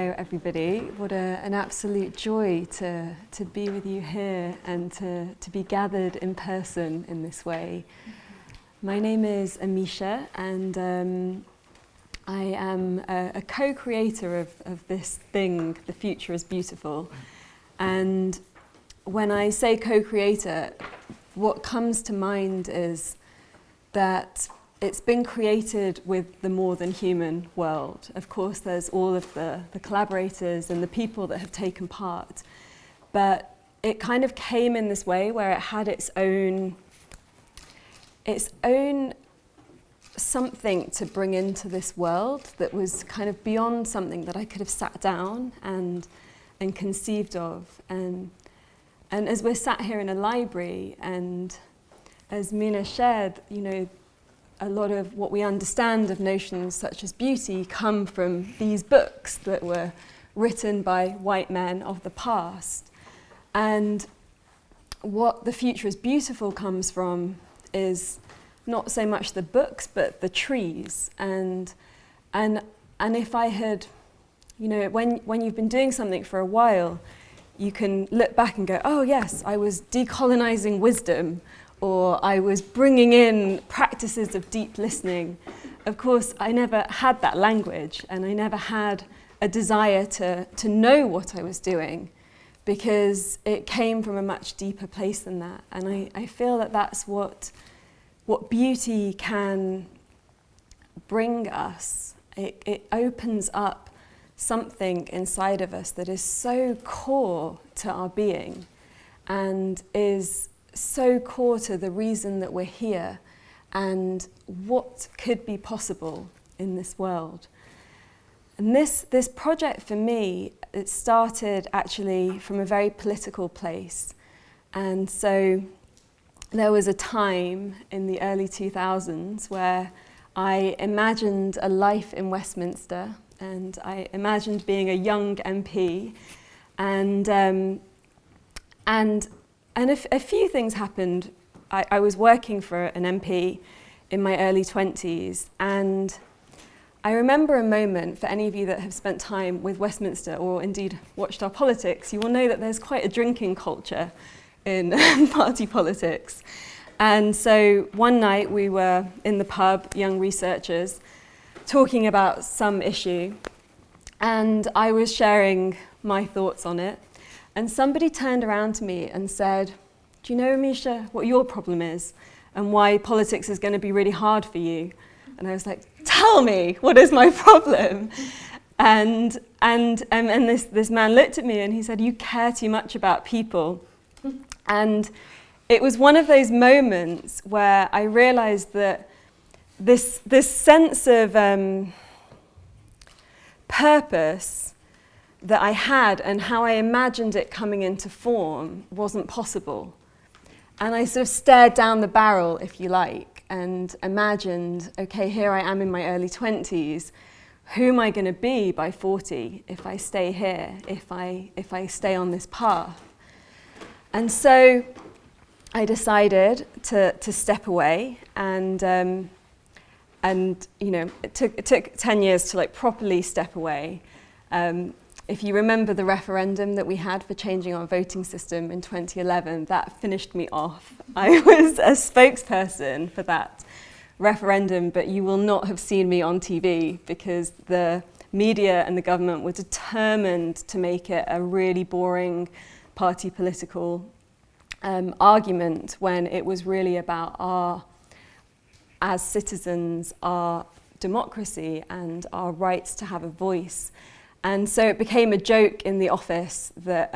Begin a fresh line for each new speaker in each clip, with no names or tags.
Hello everybody, what an absolute joy to be with you here and to be gathered in person in this way. My name is Amisha and I am a co-creator of this thing, The Future is Beautiful. And when I say co-creator, what comes to mind is that it's been created with the more than human world. Of course, there's all of the collaborators and the people that have taken part, but it kind of came in this way where it had its own something to bring into this world that was kind of beyond something that I could have sat down and conceived of. And as we're sat here in a library, and as Mina shared, you know, a lot of what we understand of notions such as beauty come from these books that were written by white men of the past. And what The Future is Beautiful comes from is not so much the books, but the trees. And if I had, you know, when you've been doing something for a while, you can look back and go, oh yes, I was decolonizing wisdom, or I was bringing in practices of deep listening. Of course, I never had that language, and I never had a desire to know what I was doing, because it came from a much deeper place than that. And I feel that that's what beauty can bring us. It opens up something inside of us that is so core to our being, and is so core to the reason that we're here and what could be possible in this world. And this project for me, it started actually from a very political place. And so there was a time in the early 2000s where I imagined a life in Westminster, and I imagined being a young MP, and a few things happened. I was working for an MP in my early 20s, and I remember a moment, for any of you that have spent time with Westminster or indeed watched our politics, you will know that there's quite a drinking culture in party politics. And so one night we were in the pub, young researchers, talking about some issue, and I was sharing my thoughts on it. And somebody turned around to me and said, do you know, Amisha, what your problem is and why politics is going to be really hard for you? And I was like, tell me, what is my problem? And this man looked at me and he said, you care too much about people. And it was one of those moments where I realized that this sense of purpose that I had and how I imagined it coming into form wasn't possible. And I sort of stared down the barrel, if you like, and imagined, okay, here I am in my early 20s. Who am I going to be by 40 if I stay here, if I stay on this path? And so I decided to step away, and you know, it took 10 years to like properly step away. If you remember the referendum that we had for changing our voting system in 2011, that finished me off. I was a spokesperson for that referendum, but you will not have seen me on TV because the media and the government were determined to make it a really boring party political argument, when it was really about our, as citizens, our democracy and our rights to have a voice. And so it became a joke in the office that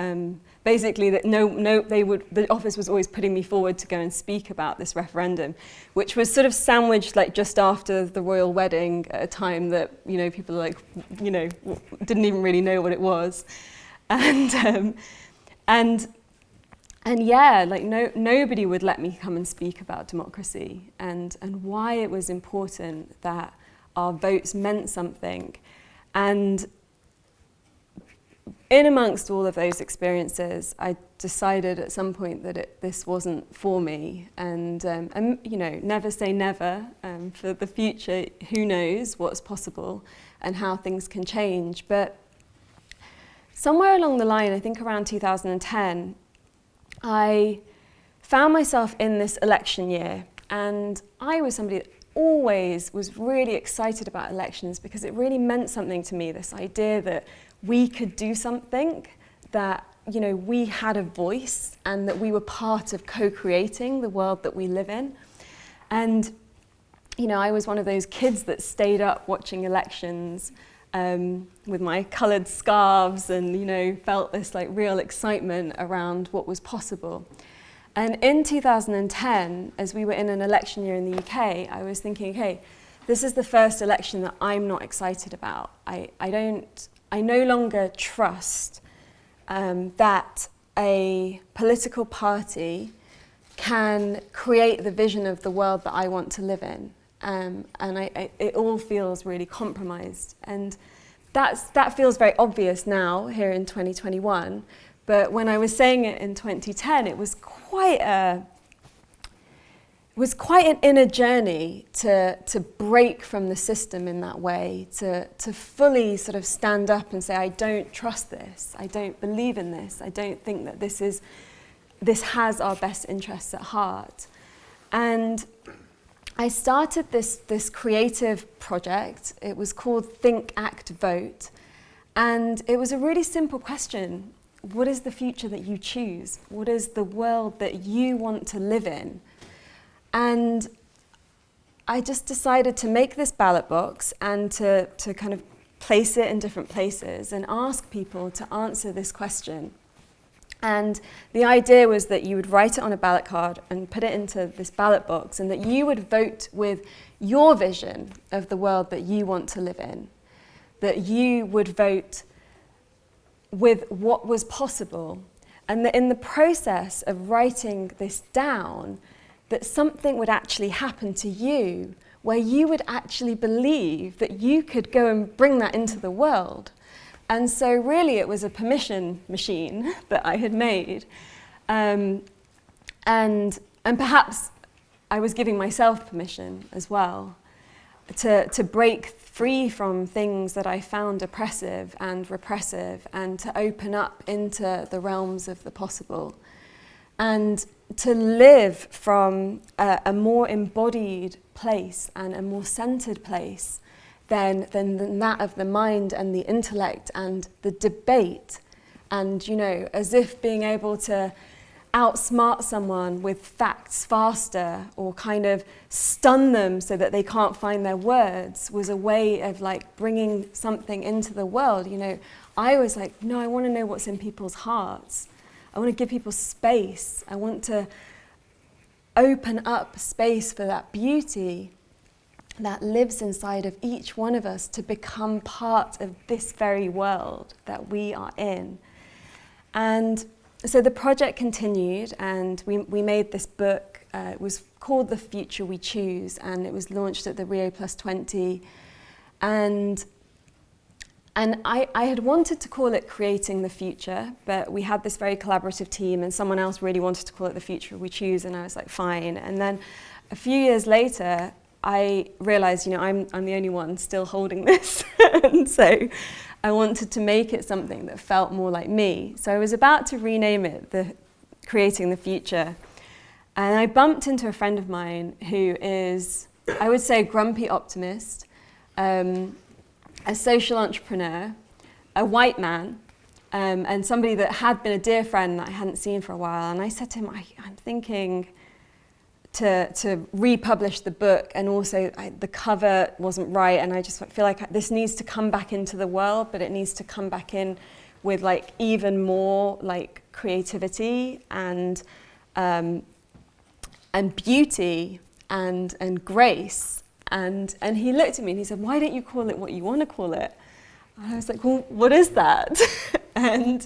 basically that the office was always putting me forward to go and speak about this referendum, which was sort of sandwiched like just after the royal wedding at a time that, you know, people like, you know, didn't even really know what it was. And yeah, like nobody would let me come and speak about democracy and why it was important that our votes meant something. And in amongst all of those experiences, I decided at some point that this wasn't for me. And you know, never say never. For the future, who knows what's possible and how things can change. But somewhere along the line, I think around 2010, I found myself in this election year, and I was somebody that always was really excited about elections because it really meant something to me, this idea that we could do something, that we had a voice and that we were part of co-creating the world that we live in. And I was one of those kids that stayed up watching elections with my coloured scarves and felt this like real excitement around what was possible. And in 2010, as we were in an election year in the UK, I was thinking, okay, this is the first election that I'm not excited about. I no longer trust that a political party can create the vision of the world that I want to live in. And it all feels really compromised. And that feels very obvious now, here in 2021. But when I was saying it in 2010, it was quite an inner journey to break from the system in that way, to fully sort of stand up and say, I don't trust this, I don't believe in this, I don't think that this has our best interests at heart. And I started this creative project. It was called Think, Act, Vote. And it was a really simple question. What is the future that you choose? What is the world that you want to live in? And I just decided to make this ballot box and to kind of place it in different places and ask people to answer this question. And the idea was that you would write it on a ballot card and put it into this ballot box, and that you would vote with your vision of the world that you want to live in, that you would vote with what was possible, and that in the process of writing this down, that something would actually happen to you where you would actually believe that you could go and bring that into the world. And so really it was a permission machine that I had made. And perhaps I was giving myself permission as well to break free from things that I found oppressive and repressive, and to open up into the realms of the possible, and to live from a more embodied place and a more centered place than that of the mind and the intellect and the debate, and as if being able to outsmart someone with facts faster, or kind of stun them so that they can't find their words, was a way of like bringing something into the world. I was like, no, I want to know what's in people's hearts. I want to give people space. I want to open up space for that beauty that lives inside of each one of us to become part of this very world that we are in. And so the project continued, and we made this book. It was called The Future We Choose, and it was launched at the Rio Plus 20. And I had wanted to call it Creating the Future, but we had this very collaborative team, and someone else really wanted to call it The Future We Choose, and I was like, fine. And then a few years later, I realized, I'm the only one still holding this. And so I wanted to make it something that felt more like me. So I was about to rename it the Creating the Future. And I bumped into a friend of mine who is, I would say, a grumpy optimist, a social entrepreneur, a white man, and somebody that had been a dear friend that I hadn't seen for a while. And I said to him, I'm thinking to republish the book, and also the cover wasn't right, and I just feel like this needs to come back into the world, but it needs to come back in with like even more like creativity and beauty and grace. And he looked at me and he said, why don't you call it what you want to call it? And I was like, well, what is that? and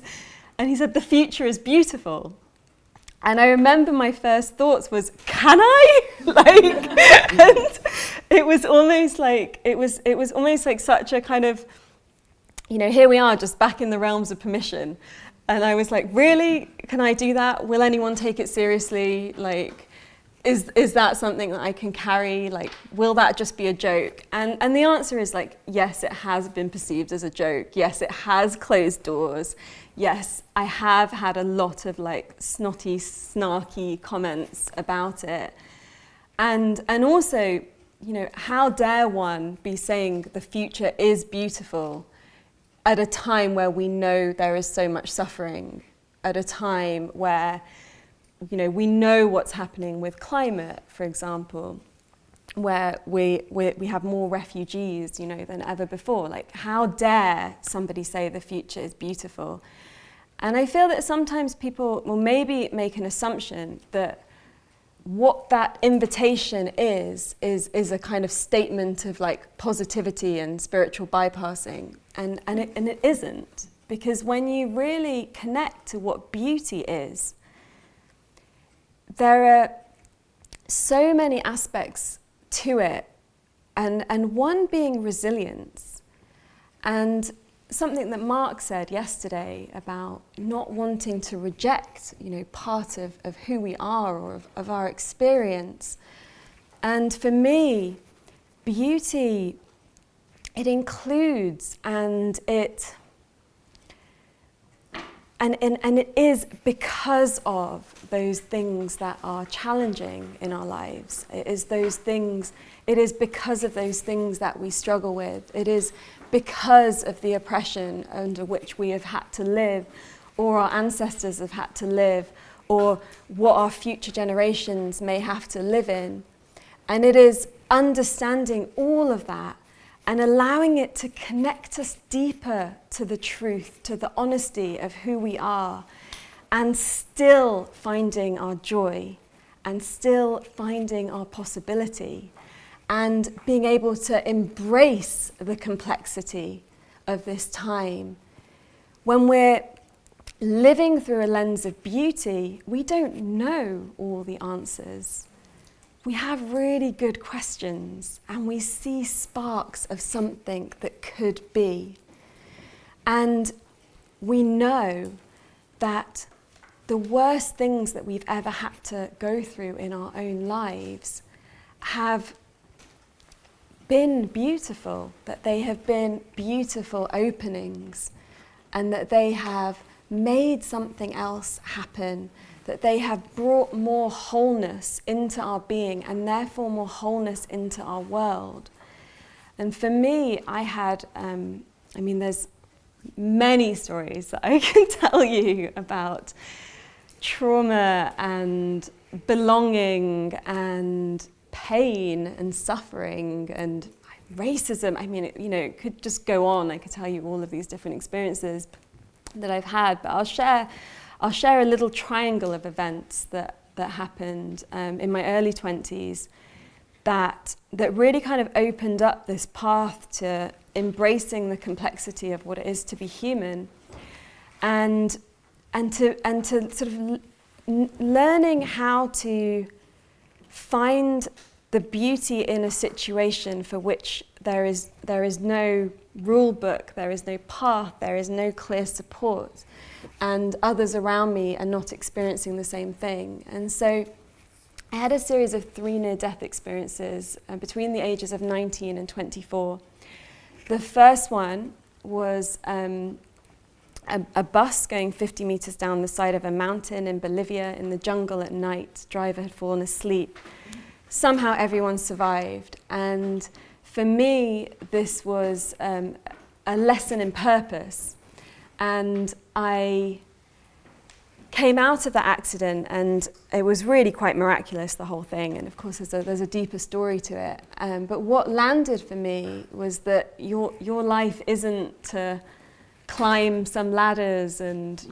he said, the future is beautiful. And I remember my first thoughts was, can I? And it was almost like, it was almost like such a kind of, here we are just back in the realms of permission. And I was like, really? Can I do that? Will anyone take it seriously? is that something that I can carry? Like, will that just be a joke? And the answer is like, yes, it has been perceived as a joke. Yes, it has closed doors. Yes, I have had a lot of like snotty, snarky comments about it. And also, you know, how dare one be saying the future is beautiful at a time where we know there is so much suffering, at a time where, you know, we know what's happening with climate, for example, where we have more refugees, you know, than ever before. Like, how dare somebody say the future is beautiful? And I feel that sometimes people will maybe make an assumption that what that invitation is a kind of statement of like positivity and spiritual bypassing, and it isn't, because when you really connect to what beauty is, there are so many aspects to it, and one being resilience, and something that Mark said yesterday about not wanting to reject, you know, part of who we are or of our experience. And for me, beauty, it includes and it is because of those things that are challenging in our lives. It is because of those things that we struggle with. It is because of the oppression under which we have had to live, or our ancestors have had to live, or what our future generations may have to live in. And it is understanding all of that and allowing it to connect us deeper to the truth, to the honesty of who we are, and still finding our joy, and still finding our possibility, and being able to embrace the complexity of this time. When we're living through a lens of beauty, we don't know all the answers. We have really good questions, and we see sparks of something that could be. And we know that the worst things that we've ever had to go through in our own lives have been beautiful, that they have been beautiful openings, and that they have made something else happen, that they have brought more wholeness into our being, and therefore more wholeness into our world. And for me, I had, there's many stories that I can tell you about trauma and belonging and pain and suffering and racism. I mean, it could just go on. I could tell you all of these different experiences that I've had, but I'll share a little triangle of events that happened in my early 20s that really kind of opened up this path to embracing the complexity of what it is to be human, and to sort of learning how to find the beauty in a situation for which there is no rule book, there is no path, there is no clear support, and others around me are not experiencing the same thing. And so I had a series of 3 near-death experiences between the ages of 19 and 24. The first one was a bus going 50 meters down the side of a mountain in Bolivia in the jungle at night. Driver had fallen asleep. Somehow everyone survived. And for me, this was a lesson in purpose. And I came out of that accident, and it was really quite miraculous, the whole thing. And of course, there's a deeper story to it. But what landed for me was that your life isn't to climb some ladders and,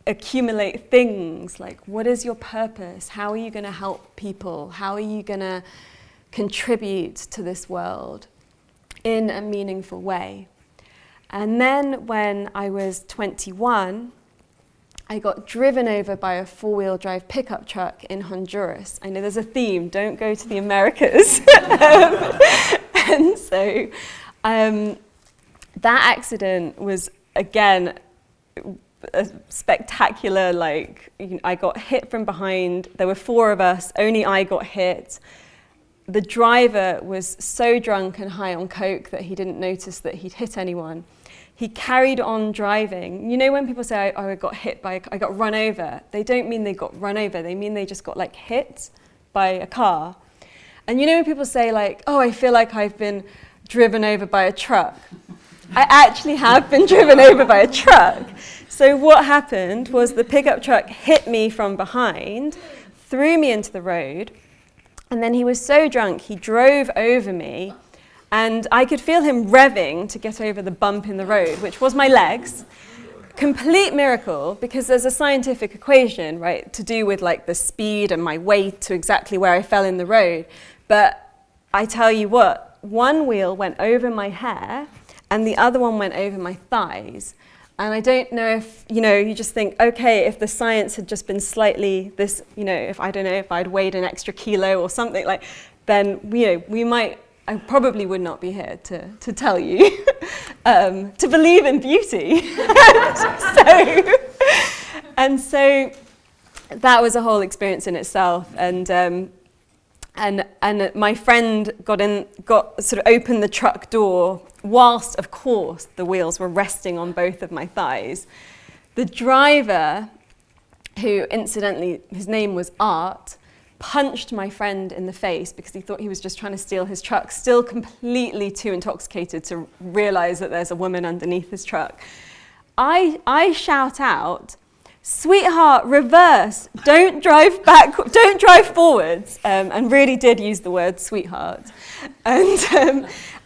accumulate things. Like, what is your purpose? How are you going to help people? How are you going to contribute to this world in a meaningful way? And then when I was 21, I got driven over by a 4-wheel drive pickup truck in Honduras. I know there's a theme, don't go to the Americas. And so that accident was, again, a spectacular, like, I got hit from behind. There were 4 of us, only I got hit. The driver was so drunk and high on coke that he didn't notice that he'd hit anyone. He carried on driving. You know when people say, I got hit by, I got run over, they don't mean they got run over, they mean they just got like hit by a car. And you know when people say like, oh, I feel like I've been driven over by a truck. I actually have been driven over by a truck. So what happened was the pickup truck hit me from behind, threw me into the road, and then he was so drunk, he drove over me, and I could feel him revving to get over the bump in the road, which was my legs. Complete miracle, because there's a scientific equation, right, to do with like the speed and my weight to exactly where I fell in the road. But I tell you what, one wheel went over my hair and the other one went over my thighs. And I don't know if, you just think, okay, if the science had just been slightly this, if I don't know, if I'd weighed an extra kilo or something like, then, we might, I probably would not be here to tell you, to believe in beauty. So that was a whole experience in itself. And my friend sort of opened the truck door whilst, of course, the wheels were resting on both of my thighs. The driver, who incidentally, his name was Art, punched my friend in the face because he thought he was just trying to steal his truck, still completely too intoxicated to realize that there's a woman underneath his truck. I shout out, sweetheart, reverse, don't drive forwards, and really did use the word sweetheart.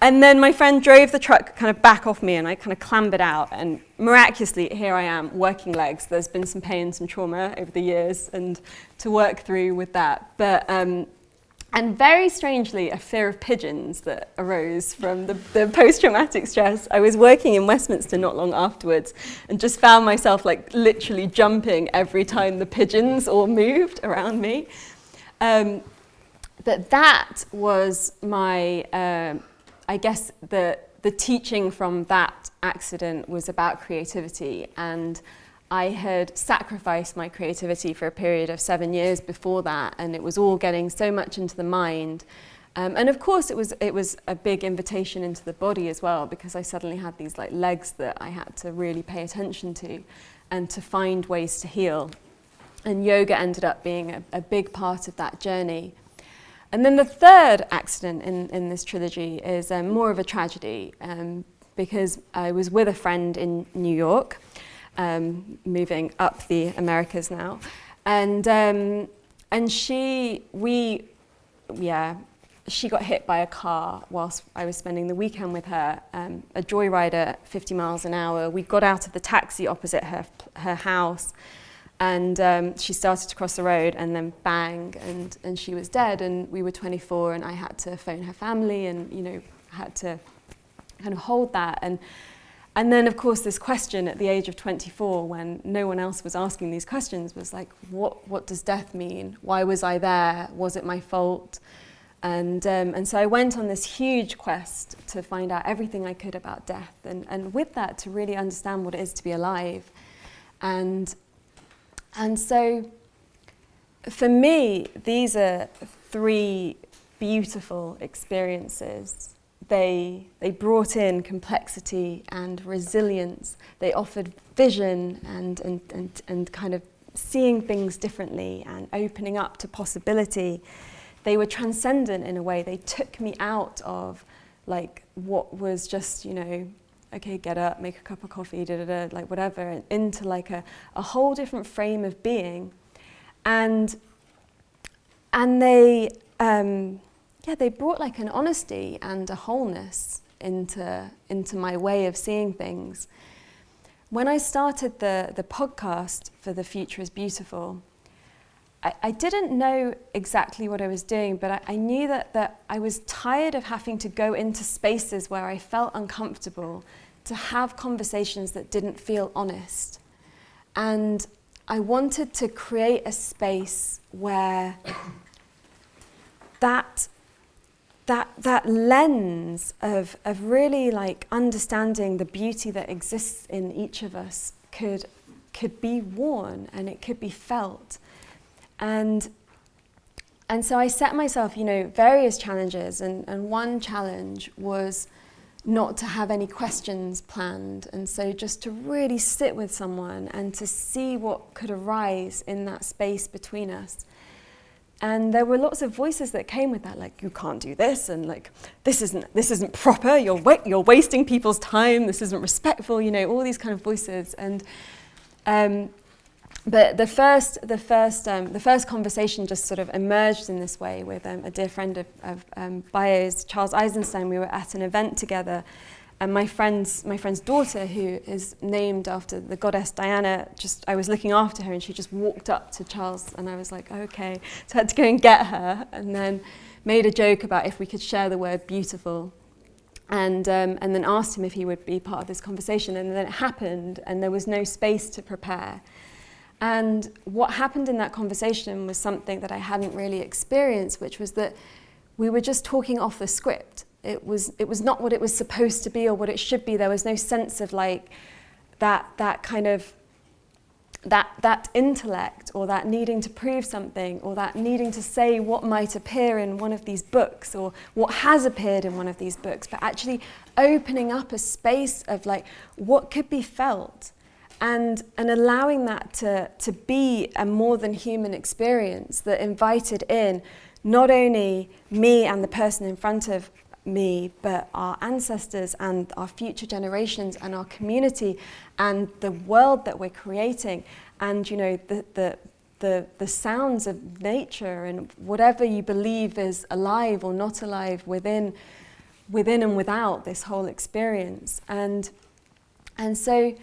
And then my friend drove the truck kind of back off me, and I kind of clambered out, and miraculously, here I am, working legs. There's been some pain, some trauma over the years, and to work through with that. But and very strangely, a fear of pigeons that arose from the post-traumatic stress. I was working in Westminster not long afterwards and just found myself like literally jumping every time the pigeons all moved around me. But that was my, I guess the teaching from that accident was about creativity, and I had sacrificed my creativity for a period of 7 years before that, and it was all getting so much into the mind. And of course it was a big invitation into the body as well, because I suddenly had these like legs that I had to really pay attention to and to find ways to heal. And yoga ended up being a big part of that journey. And then the third accident in this trilogy is more of a tragedy, because I was with a friend in New York, moving up the Americas now, and she got hit by a car whilst I was spending the weekend with her, a joyrider, 50 miles an hour. We got out of the taxi opposite her house, and she started to cross the road, and then bang, and she was dead. And we were 24, and I had to phone her family, and had to kind of hold that. And then, of course, this question at the age of 24, when no one else was asking these questions, was like, what does death mean? Why was I there? Was it my fault? And so I went on this huge quest to find out everything I could about death, and with that, to really understand what it is to be alive. And so, for me, these are 3 beautiful experiences. They brought in complexity and resilience. They offered vision and kind of seeing things differently and opening up to possibility. They were transcendent in a way. They took me out of like what was just, okay, get up, make a cup of coffee, like whatever, and into like a whole different frame of being. And they they brought like an honesty and a wholeness into my way of seeing things. When I started the podcast for The Future is Beautiful, I didn't know exactly what I was doing, but I knew that I was tired of having to go into spaces where I felt uncomfortable to have conversations that didn't feel honest. And I wanted to create a space where that lens of really like understanding the beauty that exists in each of us could could be worn and it could be felt. And so I set myself, various challenges, and one challenge was not to have any questions planned, and so just to really sit with someone and to see what could arise in that space between us. And there were lots of voices that came with that, like, you can't do this, and like, this isn't proper, you're wasting people's time, this isn't respectful, all these kind of voices. And but the first conversation just sort of emerged in this way with a dear friend of Bio's, Charles Eisenstein. We were at an event together, and my friend's daughter, who is named after the goddess Diana, I was looking after her, and she just walked up to Charles, and I was like, okay. So I had to go and get her, and then made a joke about if we could share the word beautiful, and then asked him if he would be part of this conversation, and then it happened, and there was no space to prepare. And what happened in that conversation was something that I hadn't really experienced, which was that we were just talking off the script. It was not what it was supposed to be or what it should be. There was no sense of like that kind of that intellect, or that needing to prove something, or that needing to say what might appear in one of these books or what has appeared in one of these books, but actually opening up a space of like what could be felt. And allowing that to be a more than human experience that invited in not only me and the person in front of me, but our ancestors and our future generations and our community and the world that we're creating, and the sounds of nature and whatever you believe is alive or not alive within and without this whole experience. And so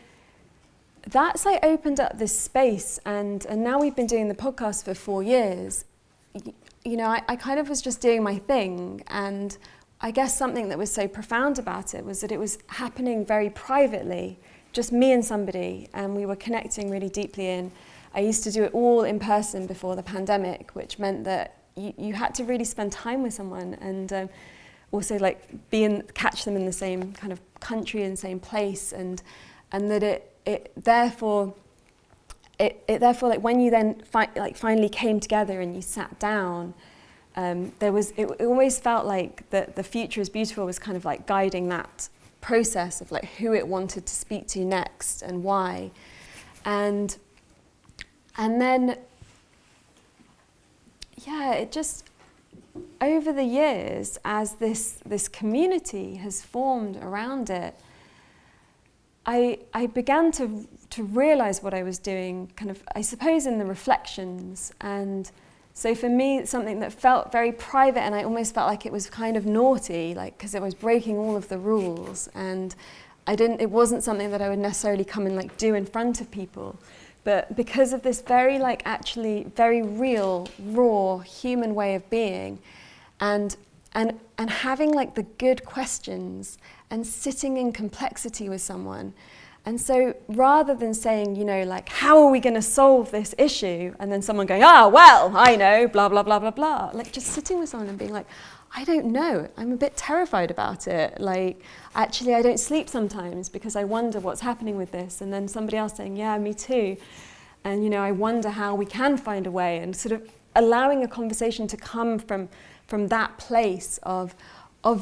that's like opened up this space, and now we've been doing the podcast for 4 years. I kind of was just doing my thing, and I guess something that was so profound about it was that it was happening very privately, just me and somebody, and we were connecting really deeply in. I used to do it all in person before the pandemic, which meant that you had to really spend time with someone, and also like catch them in the same kind of country and same place, and that it therefore like when you then finally came together and you sat down, it always felt like the future is beautiful was kind of like guiding that process of like who it wanted to speak to next and why, and then it just over the years, as this community has formed around it, I began to realize what I was doing, kind of, I suppose, in the reflections. And so for me, it's something that felt very private, and I almost felt like it was kind of naughty, like, because it was breaking all of the rules. And it wasn't something that I would necessarily come and like do in front of people. But because of this very actually very real, raw human way of being, and having like the good questions and sitting in complexity with someone. And so rather than saying, like, how are we going to solve this issue? And then someone going, well, I know, blah, blah, blah, blah, blah. Like just sitting with someone and being like, I don't know. I'm a bit terrified about it. Like, actually, I don't sleep sometimes because I wonder what's happening with this. And then somebody else saying, yeah, me too. And, I wonder how we can find a way, and sort of allowing a conversation to come from that place of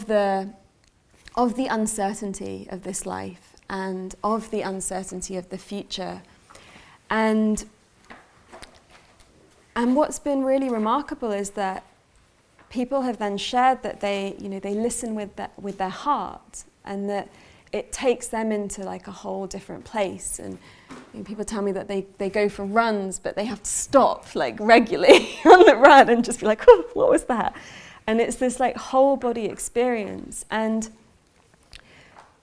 the uncertainty of this life and of the uncertainty of the future. And what's been really remarkable is that people have then shared that they listen with their heart, and that it takes them into like a whole different place. And people tell me that they go for runs, but they have to stop like regularly on the run and just be like, oh, what was that? And it's this like whole body experience. And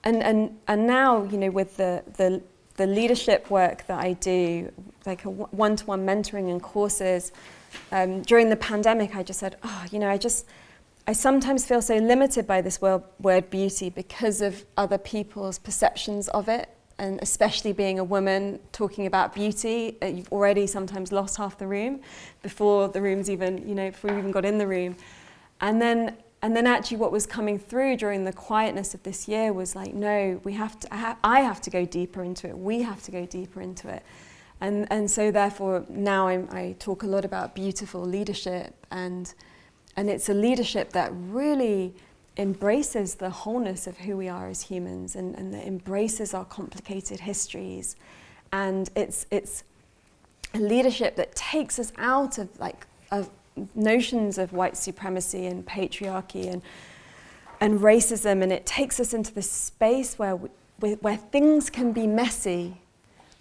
now, with the leadership work that I do, like a one-to-one mentoring and courses, during the pandemic, I just said, I sometimes feel so limited by this word beauty because of other people's perceptions of it. And especially being a woman talking about beauty, you've already sometimes lost half the room before the room's even, before we even got in the room. And then actually what was coming through during the quietness of this year was like, no, I have to go deeper into it. We have to go deeper into it. And so therefore now I talk a lot about beautiful leadership, and it's a leadership that really embraces the wholeness of who we are as humans, and that embraces our complicated histories. And it's a leadership that takes us out of notions of white supremacy and patriarchy and racism, and it takes us into this space where things can be messy,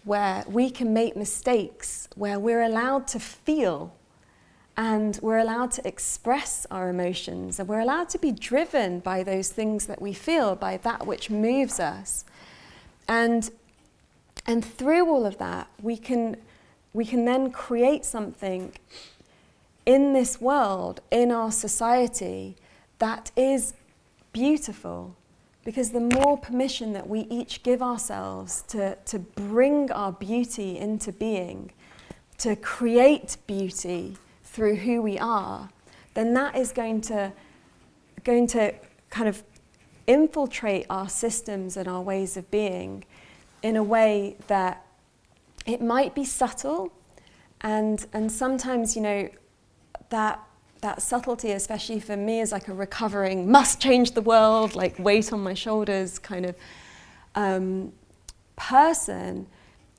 where we can make mistakes, where we're allowed to feel, and we're allowed to express our emotions, and we're allowed to be driven by those things that we feel, by that which moves us. And through all of that, we can then create something in this world, in our society, that is beautiful. Because the more permission that we each give ourselves to bring our beauty into being, to create beauty through who we are, then that is going to kind of infiltrate our systems and our ways of being in a way that it might be subtle, and sometimes, you know, that subtlety, especially for me as like a recovering, must change the world, like weight on my shoulders kind of person,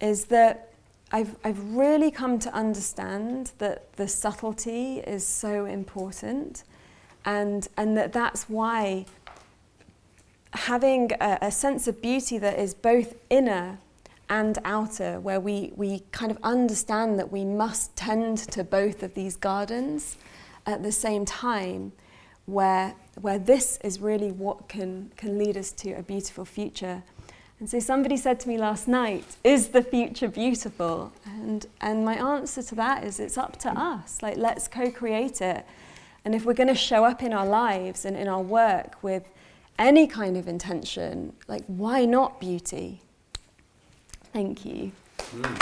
is that I've really come to understand that the subtlety is so important, and that's why having a sense of beauty that is both inner and outer, where we kind of understand that we must tend to both of these gardens at the same time, where this is really what can lead us to a beautiful future. And so somebody said to me last night, is the future beautiful? And my answer to that is, it's up to us. Like, let's co-create it. And if we're going to show up in our lives and in our work with any kind of intention, like, why not beauty? Thank you.
Mm.